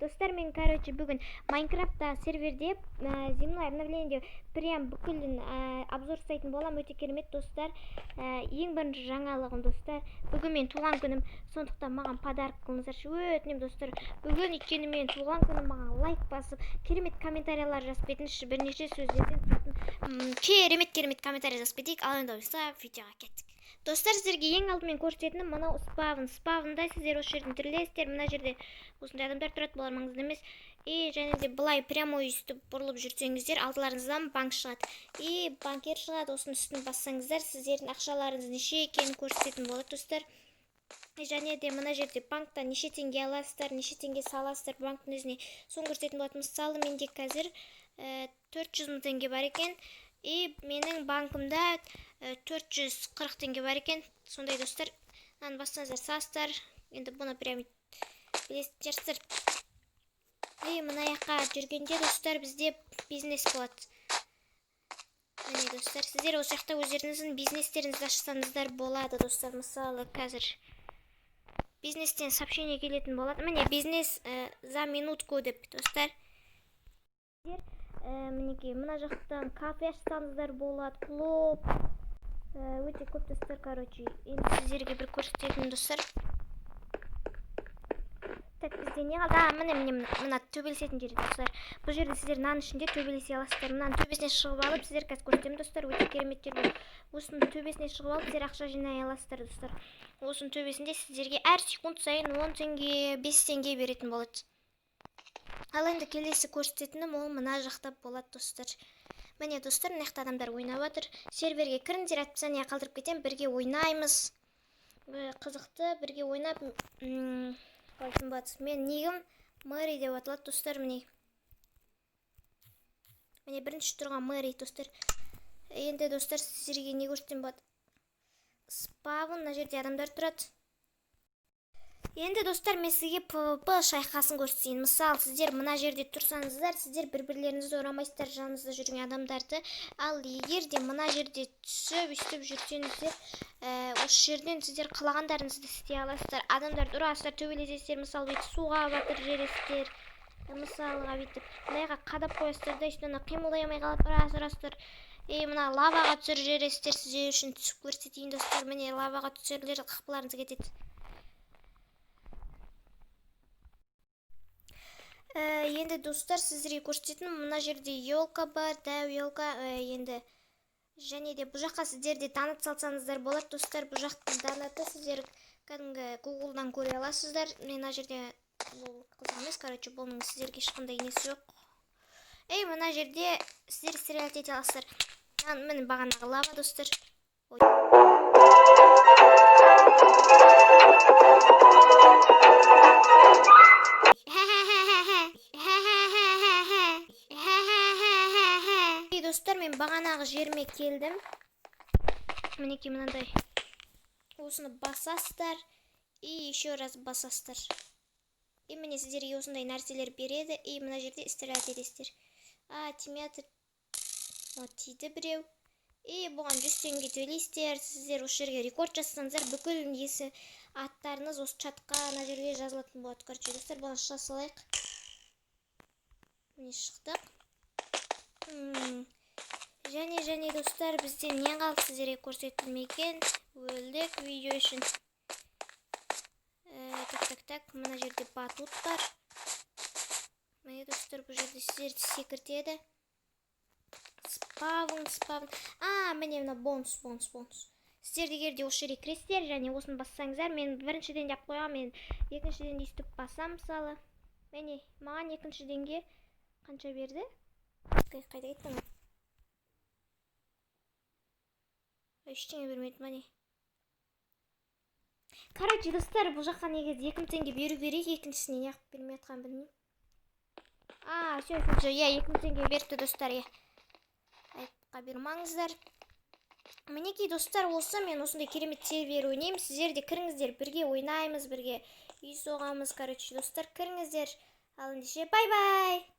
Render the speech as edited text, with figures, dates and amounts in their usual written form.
достар, мен бүгін Майнкрафтта серверде земное обновление прям бүкілін обзор жасайтын болам. Өте керемет достар. Ең бірінші жаңалығым достар, бүгін мен туған күнім, сондықтан маған подарок қылыңыздаршы. Өтінем достар, бүгін өйткені мен туған күнім, маған лайк басып, керемет комментариялар жазып кетіңізші, бірнеше сөздерден тұратын керемет комментарий жазып кетейік. Ал енді видеоға кеттік. Достар, сіздерге ең алдымен көрсететінім мынау спавнда сіздер осы жерден тірілесіздер. Мына жерде осындай адамдар тұрады, болар маңызды емес. И және де былай прямой үстіп бұрылып жүрсеңіздер, алдыларыңыздан банк шығады. И банкир шығады, осының үстін бассаңыздар, сіздердің ақшаларыңыз неше екенін көрсететін болады достар. Және де мына жерде банктан неше теңге аласыздар, неше теңге саласыздар банктың өзіне, соны көрсететін болады. Мысалы, менде қазір 400 мың теңге бар екен. И менің банкымда 440 теңге бар екен. Сондай достар, мынаны бассаңыздар саласыздар. Енді бұны прям білесіздер. И мына жаққа жүргенде достар, бізде бизнес болады. Міне достар, сіздер осы жақта өздеріңіздің бизнестеріңізді ашсаңыздар болады достар. Мысалы, қазір бизнестен сообщение келетін болады. Міне бизнес за минутку деп достар. Мінекей, мына жақтан кафе ашсаңыздар болады, клуб, өте көп достар, короче. Енді сіздерге бір көрсететін достар. Так, бізде не қалды? Мына төбелесетін жері достар. Бұл жерде сіздер мынаның ішінде төбелесе аласыздар. Мынаның төбесіне шығып алып, сіздер қазір көрсетемін достар, өте керемет жер бұл. Осының төбесіне шығып алып, сіздер ақша жинай аласыздар достар. Осының төбесінде сіздерге әр секунд сайын 10 теңге, 5 теңге беретін болады. Ал енді келесі көрсететінім ол мына жақта болады достар. Міне достар, мына жақта адамдар ойнап жатыр. Серверге кіріңдер, описание қалдырып кетем, бірге ойнаймыз. Қызықты, бірге ойнап, қалсын болады. Мен негім Мэри деп аталады достар, міне. Міне бірінші тұрған Мэри достар. Енді достар, сіздерге не көрсетем болады? Спавн, мына жерде адамдар тұрады. Енді достар, мен сізге PvP шайқасын көрсетейін. Мысалы, сіздер мына жерде тұрсаңыздар, сіздер бір-бірлеріңізді орамайсыздар жаныңызда жүрген адамдарды. Ал егер де мына жерде түсіп, үстіп жүрсеңіздер, осы жерден сіздер қалағандарыңызды істей аласыздар. Адамдарды ұрасыздар, төбелесесіздер, мысалы, бүйтіп суға батыр жересіздер. Мысалға бүйтіп, мынаға қадап қоясыздар да, үстіне қимылдай алмай қалады, ұрасыздар. Мына лаваға түсір жересіздер, сіздер үшін түсіп көрсетейін достар. Міне лаваға түсірлер, қақпыларыңыз кетеді. Енді достар, сіздерге көрсететін мына жерде елка бар, дәу елка. Енді және де бұл жаққа сіздерде танып салсаңыздар болады достар. Бұл жақтың данаты сіздер кәдімгі Google-дан көре аласыздар. Мына жерде бұл қызық емес, короче, бұның сіздерге ешқандай несі жоқ. Мына жерде сіздер стрелять ете аласыздар. Міне бағанағы лава достар. Достар, мен бағанағы жеріме келдім. Мінекей мынандай. Осыны басасыздар. И еще раз басасыздар. И міне сіздерге осындай нәрселер береді. И мына жерде стрелять етесіздер. Тимеатр. Тиді біреу. И бұған 100 теңге төлейсіздер. Сіздер осы жерге рекорд жасасаңыздар, бүкіл есі аттарыңыз осы чатқа мына жерге жазылатын болады. Короче, достар, бұған шыға салайық. Міне шықтық. Және достар, бізде не қалды сіздерге көрсетілмеген? Өлдік видео үшін. Так, мына жерде батут бар. Міне достар, бұл жерде сіздерді секіртеді. Спавн. Міне мына бонус. Сіздер егерде осы жерге кіресіздер, және осыны бассаңыздар, мен біріншіден деп қойғам, мен екіншіден де үстіп бассам, мысалы. Міне, маған екіншіденге қанша берді? Қайда кеттім? Ештеңе бермеді, міне. Короче, достар, бұл жаққа негізі 2 теңге беру керек, екіншісіне не қып бермей атқан білмеймін. Все, 2 теңге берді достар, айтқа бермаңыздар. Мінекей достар, осы мен осындай керемет сервер ойнаймын. Сіздер де кіріңіздер, бірге ойнаймыз, бірге үй соғамыз. Короче, достар, кіріңіздер. Ал ендеше, бай-бай!